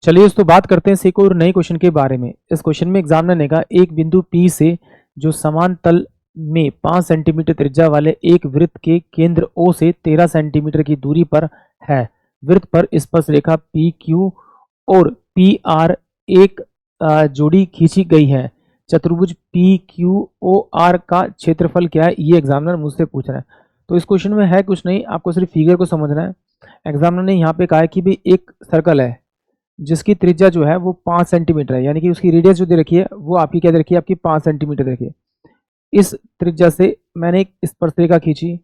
चलिए दोस्तों बात करते हैं एक और नए क्वेश्चन के बारे में। इस क्वेश्चन में एग्जामिनर ने कहा एक बिंदु P से जो समान तल में 5 सेंटीमीटर त्रिज्या वाले एक वृत्त के केंद्र O से 13 सेंटीमीटर की दूरी पर है। वृत्त पर स्पर्शरेखा PQ और PR एक जोड़ी खींची गई है। चतुर्भुज PQOR का क्षेत्रफल क्या है, ये एग्जामिनर मुझसे पूछ रहा है। तो इस क्वेश्चन में है कुछ नहीं, आपको सिर्फ फिगर को समझना है। एग्जामिनर ने यहाँ पे कहा है कि भाई एक सर्कल है जिसकी त्रिज्या जो है वो 5 सेंटीमीटर है, यानी कि उसकी रेडियस जो दे रखी है वो आपकी क्या दे रखी है, आपकी 5 सेंटीमीटर देखिए। इस त्रिज्या से मैंने एक स्पर्शरेखा खींची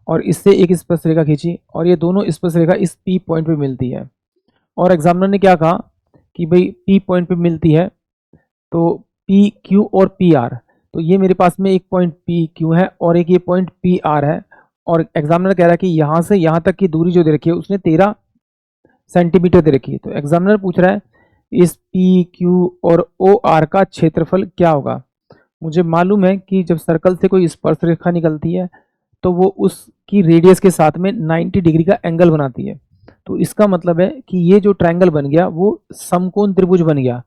और इससे एक स्पर्शरेखा खींची और ये दोनों स्पर्शरेखा इस P पॉइंट पे मिलती है। और एग्जामिनर ने क्या कहा कि भाई P पॉइंट पे मिलती है तो PQ और PR, तो ये मेरे पास में एक पॉइंट PQ है और एक ये पॉइंट PR है। और एग्जामिनर कह रहा है कि यहाँ से यहाँ तक की दूरी जो दे रखी है उसने 13 सेंटीमीटर दे रखी है। तो एग्जामिनर पूछ रहा है इस PQ और OR का क्षेत्रफल क्या होगा। मुझे मालूम है कि जब सर्कल से कोई स्पर्शरेखा निकलती है तो वो उसकी रेडियस के साथ में 90 डिग्री का एंगल बनाती है। तो इसका मतलब है कि ये जो ट्रायंगल बन गया वो समकोण त्रिभुज बन गया।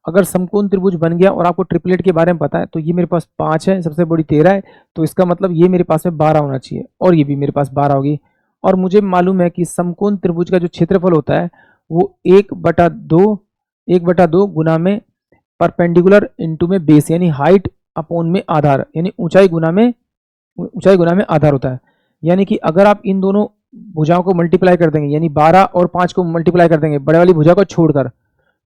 अगर समकोण त्रिभुज बन गया और आपको ट्रिपलेट के बारे में पता है तो ये मेरे पास 5 है, सबसे बड़ी 13 है, तो इसका मतलब ये मेरे पास में 12 होना चाहिए और ये भी मेरे पास 12 होगी। और मुझे मालूम है कि समकोण त्रिभुज का जो क्षेत्रफल होता है वो 1/2 गुना में परपेंडिकुलर इंटू में बेस, यानी हाइट अपॉन में आधार, यानी ऊंचाई गुना में आधार होता है। यानी कि अगर आप इन दोनों भुजाओं को मल्टीप्लाई कर देंगे, यानी 12 और 5 को मल्टीप्लाई कर देंगे बड़े वाली भुजा को छोड़कर,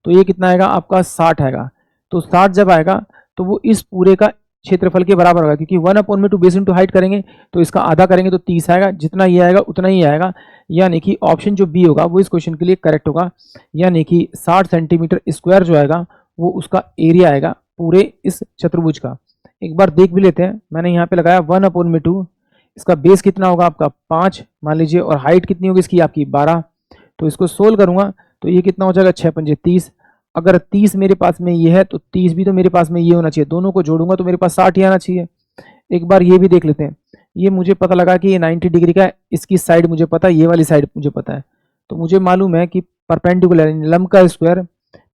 तो ये कितना आएगा आपका 60 आएगा। तो 60 जब आएगा तो वो इस पूरे का क्षेत्रफल के बराबर होगा, क्योंकि 1/2 बेस इंटू हाइट करेंगे तो इसका आधा करेंगे तो 30 आएगा, जितना ये आएगा उतना ही आएगा। यानी कि ऑप्शन जो बी होगा वो इस क्वेश्चन के लिए करेक्ट होगा। यानी कि 60 सेंटीमीटर स्क्वायर जो आएगा वो उसका एरिया आएगा पूरे इस चतुर्भुज का। एक बार देख भी लेते हैं, मैंने यहाँ पे लगाया 1/2, इसका बेस कितना होगा आपका 5 मान लीजिए, और हाइट कितनी होगी इसकी आपकी 12। तो इसको सोल्व करूंगा तो ये कितना हो जाएगा 6 पंजे 30। अगर 30 मेरे पास में ये है तो 30 भी तो मेरे पास में ये होना चाहिए, दोनों को जोड़ूंगा तो मेरे पास 60 ही आना चाहिए। एक बार ये भी देख लेते हैं, ये मुझे पता लगा कि ये 90 डिग्री का है, इसकी साइड मुझे पता है, ये वाली साइड मुझे पता है। तो मुझे मालूम है कि परपेंडिकुलर यानी लंब का स्क्वायर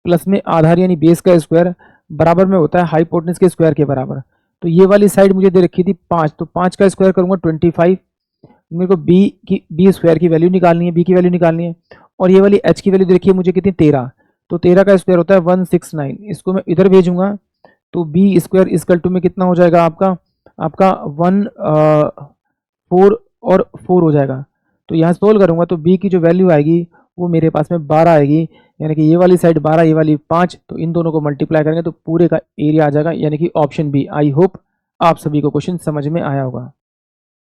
प्लस में आधार यानी बेस का स्क्वायर बराबर में होता है हाइपोटेनस के स्क्वायर के बराबर। तो ये वाली साइड मुझे दे रखी थी 5, तो 5 का स्क्वायर करूंगा 25। मेरे को बी स्क्वायर की वैल्यू निकालनी है, बी की वैल्यू निकालनी है। और ये वाली एच की वैल्यू दे रखी है मुझे कितनी 13, तो 13 का स्क्वायर होता है 169। इसको मैं इधर भेजूंगा तो बी स्क्वायर इक्वल टू में कितना हो जाएगा आपका 4 और 4 हो जाएगा। तो यहाँ सोल्व करूंगा तो बी की जो वैल्यू आएगी वो मेरे पास में 12 आएगी, यानी कि ये वाली साइड 12 ये वाली 5, तो इन दोनों को मल्टीप्लाई करेंगे तो पूरे का एरिया आ जाएगा, यानी कि ऑप्शन बी। आई होप आप सभी को क्वेश्चन समझ में आया होगा।